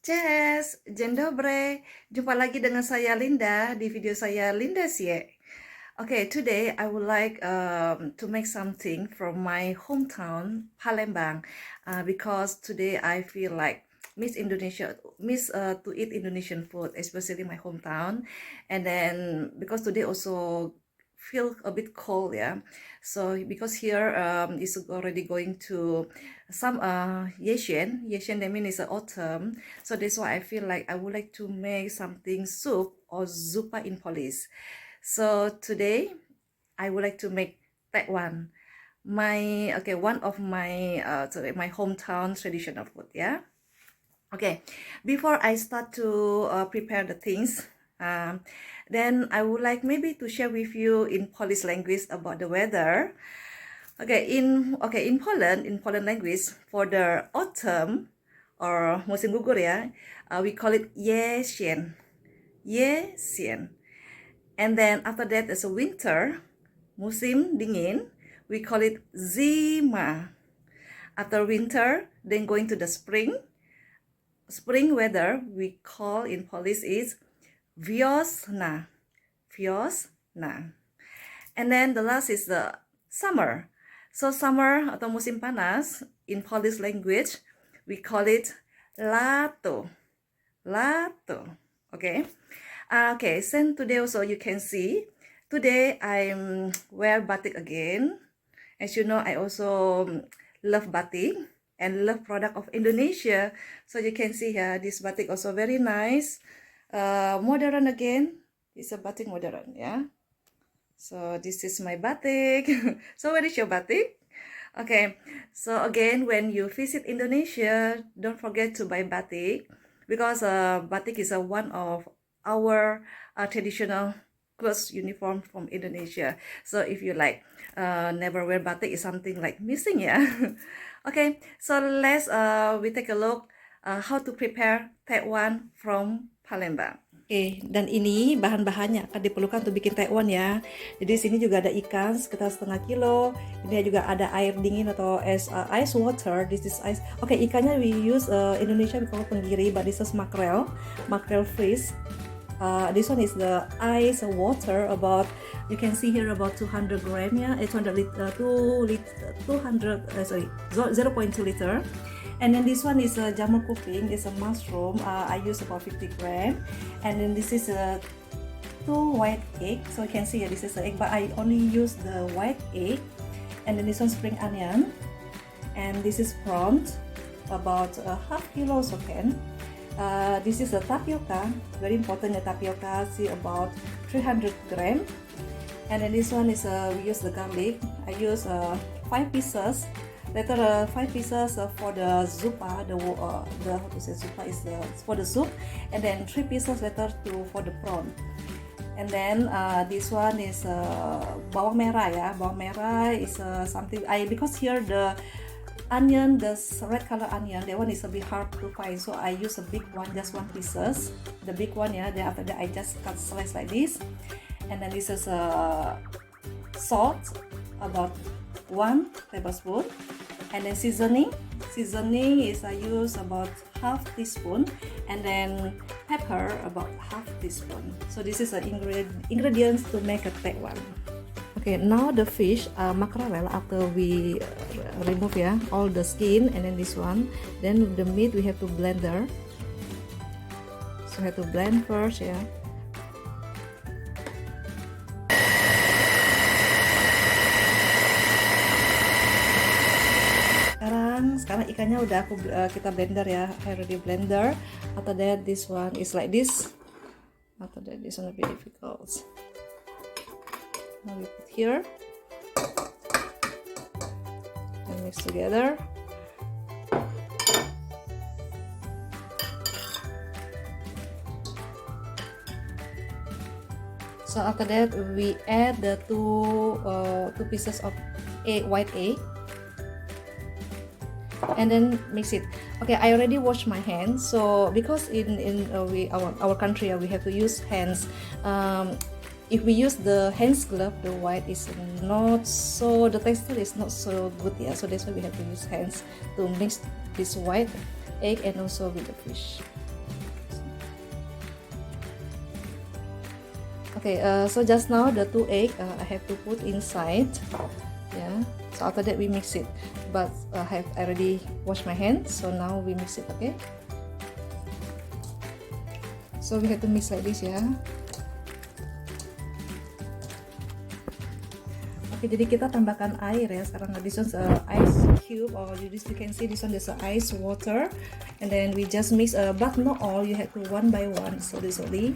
Cześć, dzień dobry. Jumpa lagi dengan saya Linda di video saya Linda Sie. Okay, today I would like to make something from my hometown Palembang because today I feel like miss to eat Indonesian food, especially my hometown. And then because today also feel a bit cold, yeah. So because here is already going to some Yeshen that means it's autumn. So that's why I feel like I would like to make something soup or zupa in Polish. So today I would like to make that one. One of my my hometown traditional food, yeah. Okay, before I start to prepare the things, then I would like maybe to share with you in Polish language about the weather. In Poland language for the autumn or musim gugur ya, we call it jesień, jesień. And then after that is a winter, musim dingin, we call it zima. After winter, then going to the spring weather we call in Polish is wiosna, wiosna. And then the last is the summer. So summer atau musim panas in Polish language we call it lato, lato. Okay. Okay, so today also you can see today I'm wear batik again. As you know, I also love batik and love product of Indonesia. So you can see here this batik also very nice, modern again. It's a batik modern, yeah. So this is my batik. So where is your batik? Okay, so again when you visit Indonesia, don't forget to buy batik because batik is one of our traditional clothes uniform from Indonesia. So if you like never wear batik is something like missing, yeah. Okay, so let's we take a look how to prepare tekwan from Palembang. Oke, dan ini bahan-bahannya akan diperlukan untuk bikin tekwan ya. Jadi di sini juga ada ikan sekitar setengah kilo. Ini juga ada air dingin atau ice water. This is ice. Oke, ikannya we use Indonesia we call tenggiri, but this is mackerel fish. This one is the ice water about you can see here about 200 gram, yeah, 0.2 liter. And then this one is jamur kuping, is a mushroom. I use about 50 gram. And then this is a 2 white egg. So you can see here, this is an egg, but I only use the white egg. And then this one spring onion. And this is prawns, about half kilo so can. This is a tapioca, very important tapioca, see about 300 gram. And then this one is we use the garlic. I use 5 pieces. Later 5 pieces for the zupa, the how to say zupa is for the soup, and then 3 pieces later for the prawn. And then this one is bawang merah ya. Bawang merah is something because here the onion, the red color onion, that one is a bit hard to find, so I use a big one, just 1 pieces, the big one, yeah. Then after that I just cut slice like this. And then this is salt, about 1 tablespoon. And then seasoning is I use about half teaspoon. And then pepper about half teaspoon. So this is the ingredients to make a tekwan. Okay, now the fish, mackerel, after we remove all the skin, and then this one, then the meat we have to blender. So we have to blend first, yeah. Sekarang ikannya udah kita blender ya, already blender. After that this one is like this. After that this one will be difficult. Now we put here and mix together. So after that we add the two pieces of white egg, and then mix it. Okay, I already washed my hands, so because in our country we have to use hands. If we use the hands glove, the white is not so, the texture is not so good, yeah. So that's why we have to use hands to mix this white egg and also with the fish. Okay, so just now the 2 egg I have to put inside. Yeah. So after that we mix it. But I have already washed my hands, so now we mix it. Okay. So we have to mix like this ya. Oke, jadi kita tambahkan air ya. Sekarang this one's ice cube, or you can see this one is ice water, and then we just mix. But not all. You have to one by one, slowly.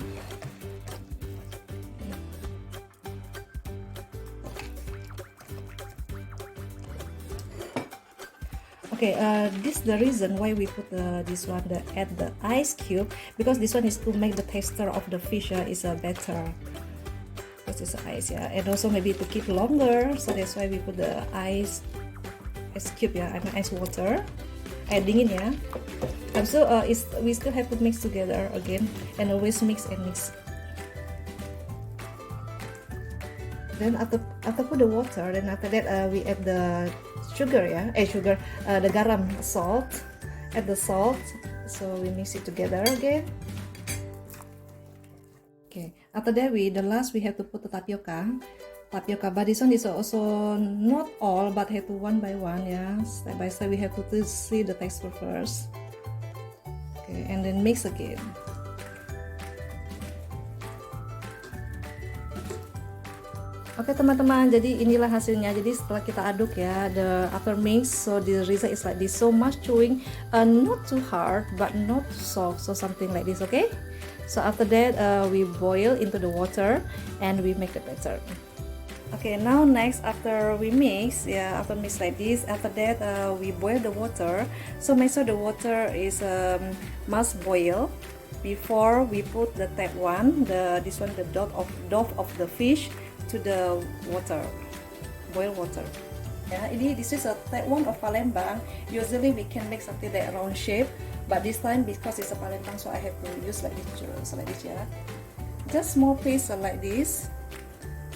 Okay, this is the reason why we put this one add the ice cube, because this one is to make the texture of the fish is better. This is ice, yeah, and also maybe to keep longer, so that's why we put the ice cube, yeah, and ice water, air dingin ya. And so we still have to mix together again, and always mix and mix. Then after put the water, then after that we add the sugar ya, the garam, salt. Add the salt, so we mix it together again. Okay, after that the last we have to put the tapioca, but this one is also not all, but have to one by one, yeah, step by step. We have to see the texture first. Okay, and then mix again. Oke teman-teman, jadi inilah hasilnya. Jadi setelah kita aduk ya, the after mix, so the result is like this. So much chewing, not too hard but not too soft, so something like this. Okay, so after that we boil into the water and we make the batter. Okay, now next after we mix, yeah, after mix like this, after that we boil the water. So make sure the water is must boil before we put the type 1, the dough of the fish to the water, boil water. Yeah, this is a type 1 of Palembang. Usually we can make something like round shape, but this time because it's a Palembang, so I have to use like this, yeah. Just small piece like this.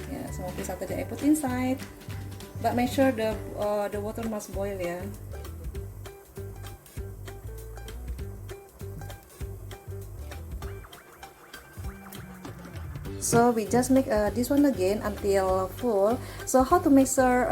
Yeah, small piece after that I put inside, but make sure the water must boil, yeah. So we just make this one again until full. So how to make sure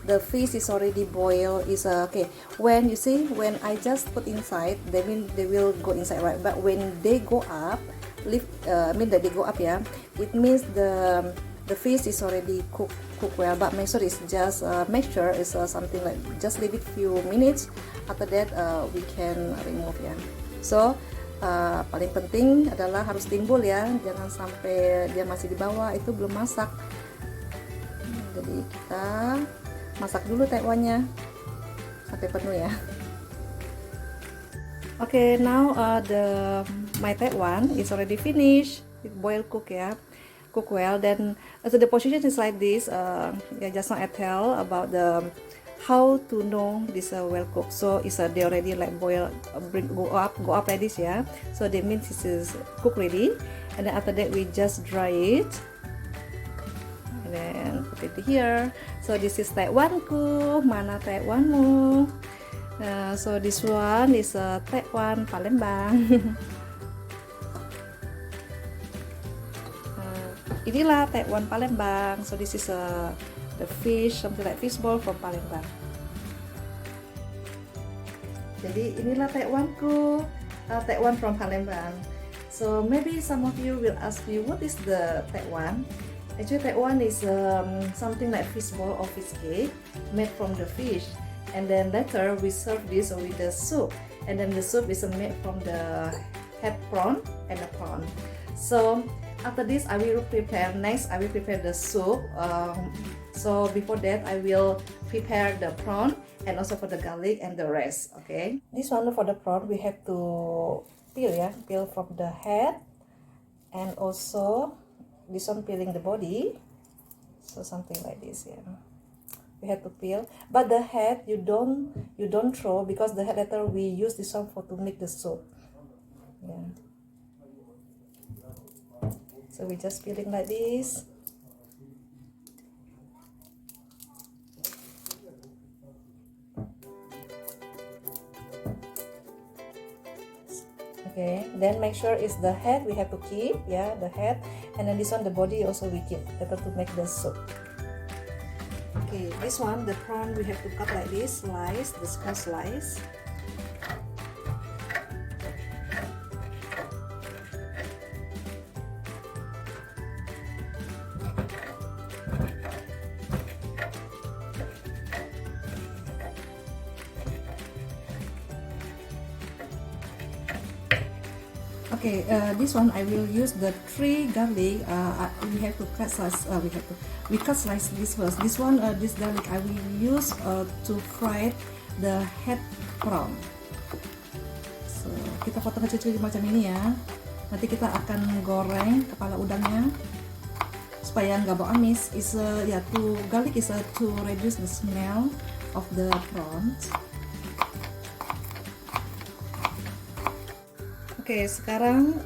the fish is already boiled is okay. When you see, when I just put inside, they will go inside, right? But when they go up, that they go up, yeah, it means the fish is already cooked well. But make sure it's just something like just leave it few minutes. After that we can remove, ya. So paling penting adalah harus timbul ya, jangan sampai dia masih di bawah, itu belum masak. Jadi kita masak dulu tekwannya sampai penuh ya. Okay, now my tekwan is already finished, it boil cook ya, cook well. Then so the position is like this. Just now I tell about the how to know this well cooked. So it's they already like boil, go up like this, yeah. So that means this is cooked ready. And then after that we just dry it and then put it here. So this is type 1 ku, mana type 1 mu? So this one is type 1 Palembang. Inilah type 1 Palembang. So this is the fish, something like fish ball from Palembang. Jadi inilah type 1 ku, type 1 from Palembang. So maybe some of you will ask me, what is the type 1? Actually type 1 is something like fish ball or fish cake made from the fish, and then later we serve this with the soup, and then the soup is made from the head prawn and the prawn. So after this I will prepare the soup. So before that I will prepare the prawn and also for the garlic and the rest. Okay, this one for the prawn we have to peel from the head, and also this one peeling the body. So something like this, yeah. We have to peel, but the head you don't throw, because the head later we use this one to make the soup. Yeah. So we just peeling like this. Okay, then make sure it's the head we have to keep, yeah, the head, And then this one, the body also we keep better to make the soup. Okay, this one, the prawn we have to cut like this, slice, the small slice. Okay, this one I will use the 3 garlic. We have to cut slice. We cut slice this first. This one, this garlic I will use to fry the head prawn. So kita potong kecil-kecil macam ini ya. Nanti kita akan goreng kepala udangnya supaya nggak bau amis. Garlic is to reduce the smell of the prawns. Oke, sekarang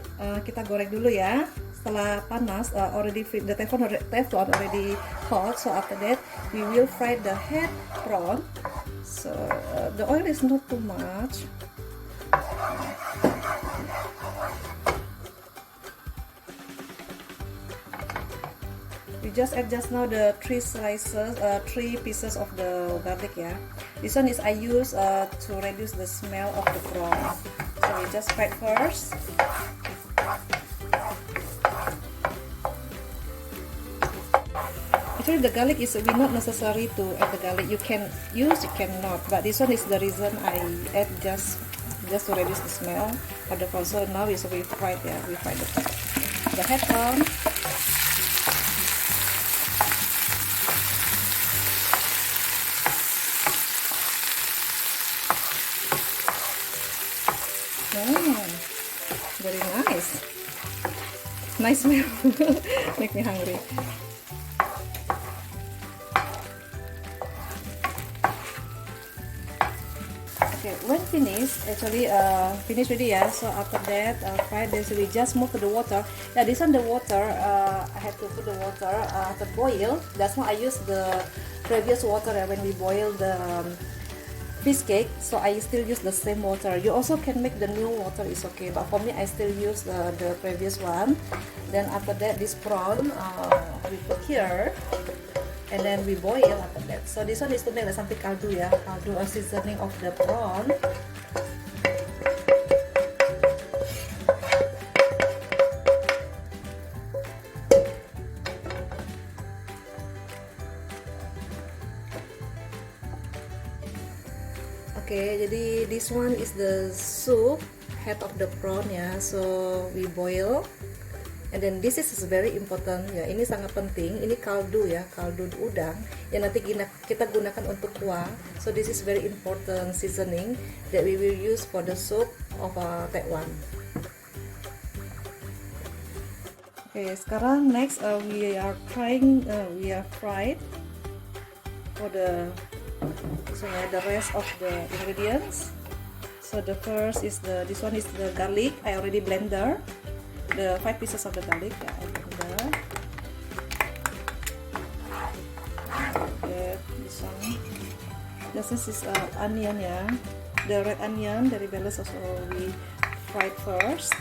kita goreng dulu ya. Setelah panas, the Teflon already hot. So after that, we will fry the head prawn. So the oil is not too much. We just add just now the 3 pieces of the garlic ya. This one is I use to reduce the smell of the prawn. So we just fry first. Actually, the garlic is not necessary to add the garlic. You can use, you cannot. But this one is the reason I add just to reduce the smell of the prawn. So now we fry the head prawn. Very nice. Nice smell. Make me hungry. Okay, when finished, actually finished already ya. So after that, fry this. We just move to the water. Yeah, this one the water. I have to put the water to boil. That's why I use the previous water when we boil the fish cake, so I still use the same water. You also can make the new water, is okay, but for me I still use the previous one. Then after that, this prawn we put here, and then we boil after that. So this one is to make like something kaldu ya, kaldu or seasoning of the prawn. Okay, jadi this one is the soup, head of the prawn ya. So we boil, and then this is very important ya. Ini sangat penting. Ini kaldu ya, kaldu udang yang nanti kita gunakan untuk kuah. So this is very important seasoning that we will use for the soup of that one. Okay, sekarang next we are fried for the rest of the ingredients. So the first is this one is the garlic. I already blender the 5 pieces of the garlic. Yeah, I blender. Okay, this one. This is onion ya. The red onion dari Belles also we fried first.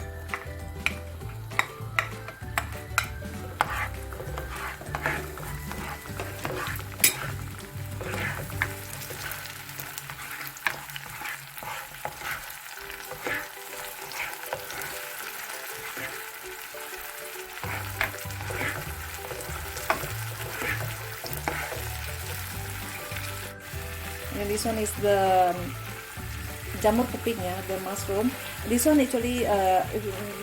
And this one is the jamur kuping ya, the mushroom. This one actually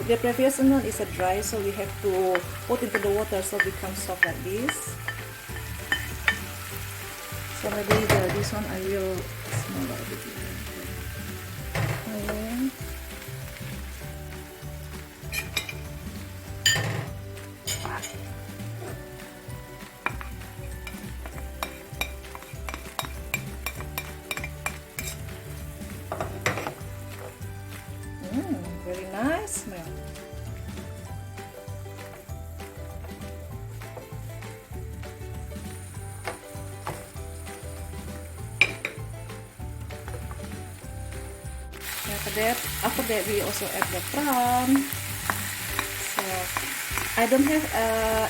the previous one is a dry, so we have to put into the water so it becomes soft like this. So maybe this one I will small a bit. Very nice smell. After that we also add the prawn. So I don't have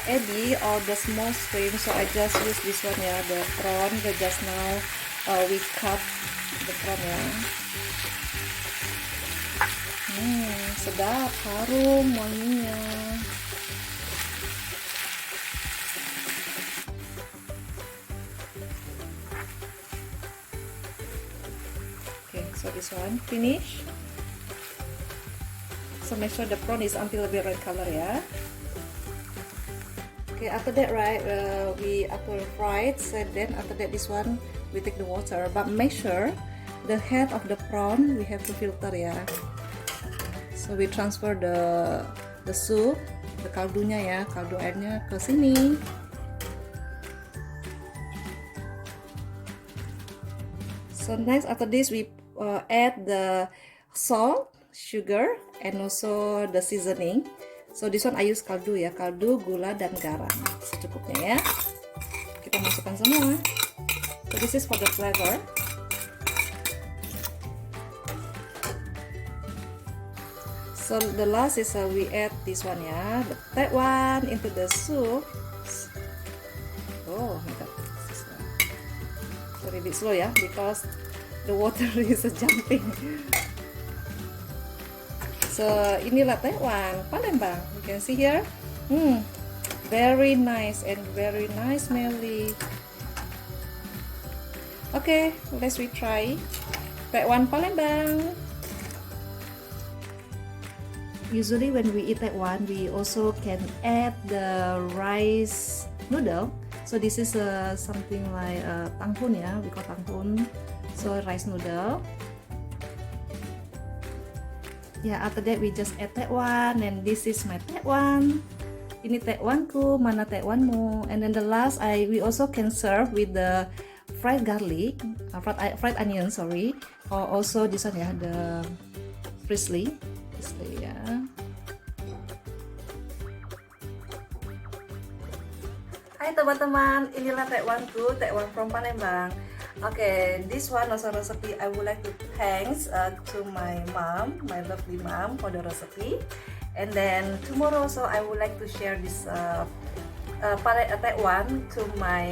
ebi or the small shrimp, so I just use this one ya, the prawn that just now we cut the prawn ya. Sedap, harum wanginya. Okay, so this one finish. So make sure the prawn is until a bit red color ya. Okay, after that, right, we after fry it, so then after that this one we take the water, but make sure the head of the prawn we have to filter ya. So we transfer the soup, the kaldunya ya, kaldu airnya ke sini. So next after this we add the salt, sugar, and also the seasoning. So this one I use kaldu ya, kaldu, gula, dan garam secukupnya ya. Kita masukkan semua. So this is for the flavor. So the last is we add this one ya, the third one into the soup. Oh my god, sorry a bit slow ya, because the water is jumping. So inilah Taiwan, Palembang. You can see here, very nice and very nice smelly. Okay, let's retry Taiwan Palembang. Usually when we eat Taiwan, we also can add the rice noodle. So this is something like tanghun ya, we call tanghun. So rice noodle. Yeah, after that we just add Taiwan, and this is my Taiwan. Ini Taiwanku, mana Taiwanmu. And then the last, we also can serve with the fried garlic, fried onion, sorry, or also this one ya, the parsley ya. Hai teman-teman, inilah Taiwanku, Taiwan from Palembang. Okay, this one also recipe I would like to thanks to my mom, my lovely mom, for the recipe. And then tomorrow also I would like to share this Taiwan to my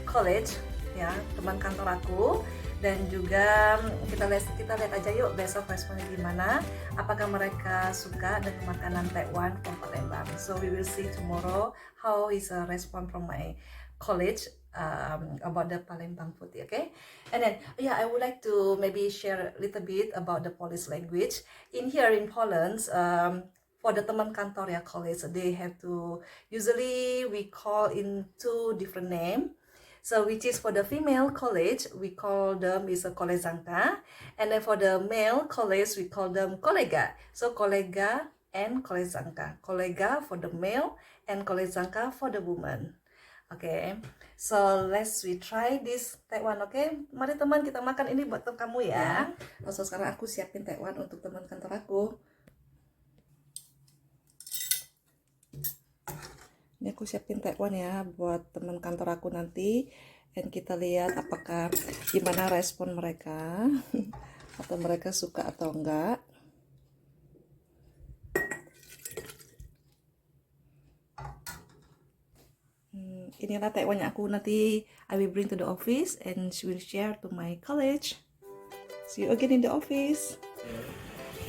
college, ya, teman kantor aku. Dan juga kita lihat aja yuk besok responnya gimana, apakah mereka suka dengan makanan Taiwan from Palembang. So we will see tomorrow how is a response from my college about the Palembang food, okay? And then yeah, I would like to maybe share a little bit about the Polish language. In here in Poland, for the teman kantor ya college, they have to, usually we call in two different name. So which is for the female college, we call them is a koleżanka, and then for the male college, we call them kolega. So kolega and koleżanka. Kolega for the male and koleżanka for the woman. Okay, so let's we try this Taiwan. Okay, mari teman kita makan ini buat kamu ya. So sekarang aku siapin Taiwan untuk teman kantor aku. Ini aku siapin Taiwan ya buat teman kantor aku nanti, dan kita lihat apakah gimana respon mereka atau mereka suka atau enggak. Inilah Taiwan yang aku nanti I will bring to the office and she will share to my college. See you again in the office.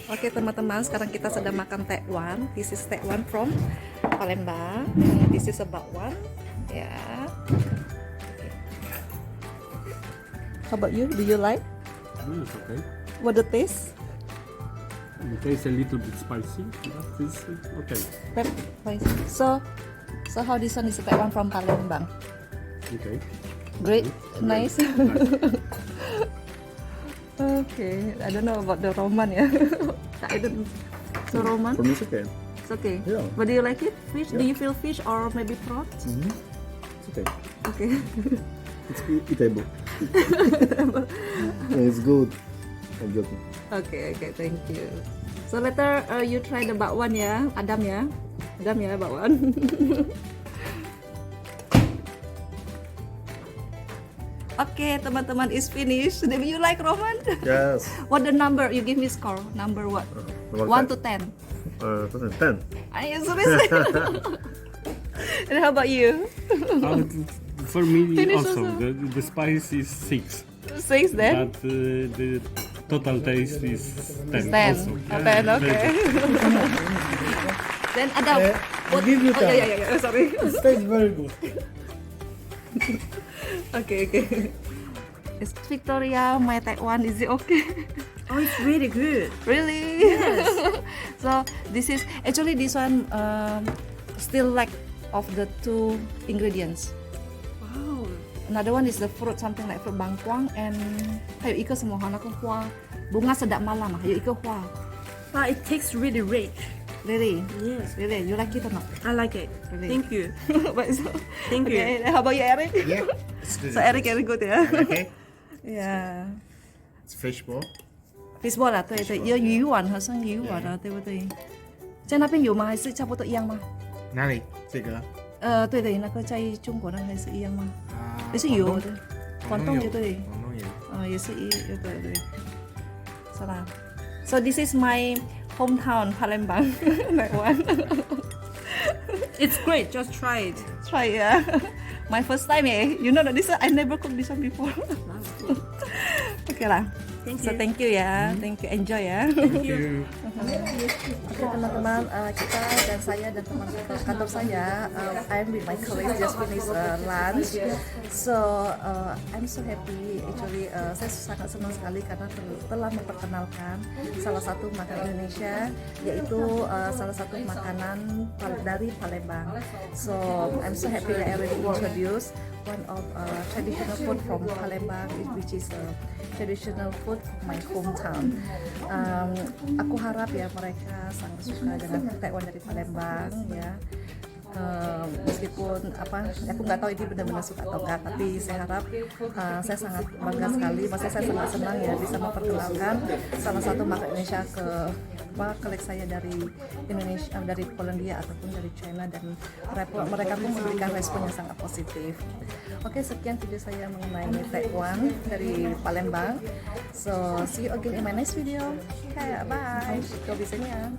Oke teman-teman, sekarang kita sedang makan Taiwan. This is Taiwan from Palembang. This is a bakwan. Ya. Yeah. How about you? Do you like? It's okay. What the taste? The taste a little bit spicy, but it's okay. Spicy. So how this one is a Taiwan from Palembang? Okay. Great, Good. nice. Okay, I don't know about the Roman ya. I don't. So Roman? For me, it's okay. It's okay. Yeah. But do you like it? Fish? Yeah. Do you feel fish or maybe prawns? It's okay. Okay. It's eatable. It's good. I'm joking. Okay, thank you. So later you try the bakwan ya, Adam ya, bakwan. Okay, teman-teman, is finished. Do you like Roman? Yes. What the number? You give me score. Number what? Number 1 5. to 10. 10. Are you serious? And how about you? For me Finish also, also. the spice is 6, 6 then? but the total taste is 10 10. also. Oh, 10, okay. Then ada what? give you Oh, yeah. Sorry. It tastes very good. Okay. Is Victoria my Taiwan? Is it okay? Oh, it's really good. Really? Yes. So this is actually this one still lack of the 2 ingredients. Wow. Another one is the fruit, something like fruit bangkuang and hayo ika semua hana ko hua bunga sedap malam hayo ika hua. But it tastes really rich. Really? Yes, Really? You like it or not? I like it. Really? Thank you. But so, Thank you. okay. How about you, Eric? Yeah, it's good. So Eric very good, yeah. Okay, Yeah. it's fish ball. Fishball 啊，对对，有鱼丸和生鱼丸啊，对不对？在那边有吗？还是差不多一样吗？哪里？这个？对对，那个在中国那还是一样吗？啊也是有的，广广东有东也对，广东有。也是对，是啦。So this is my hometown Palembang, that one. It's great. Just try it. Try yeah. My first time You know that this one I never cooked this one before. Okay lah. Thank So you. thank you ya, thank you, enjoy ya. Thank you. Oke teman-teman, kita dan saya dan teman kantor saya, I'm with my colleagues just finished lunch. So I'm so happy actually. Saya sangat senang sekali karena telah memperkenalkan salah satu makanan Indonesia, yaitu salah satu makanan dari Palembang. So I'm so happy that I already introduced one of traditional food from Palembang, which is traditional food of my hometown. Aku harap ya mereka sangat suka dengan Taiwan dari Palembang ya. Meskipun aku nggak tahu ini benar-benar suka atau enggak, tapi saya harap saya sangat bangga sekali, maksudnya saya sangat senang ya bisa memperkenalkan salah satu makanan Indonesia ke kolek saya dari Indonesia, dari Polandia ataupun dari China, dan mereka pun memberikan respon yang sangat positif. Oke, sekian video saya mengenai Taiwan dari Palembang. So see you again in my next video. Okay, bye. Go bisanya.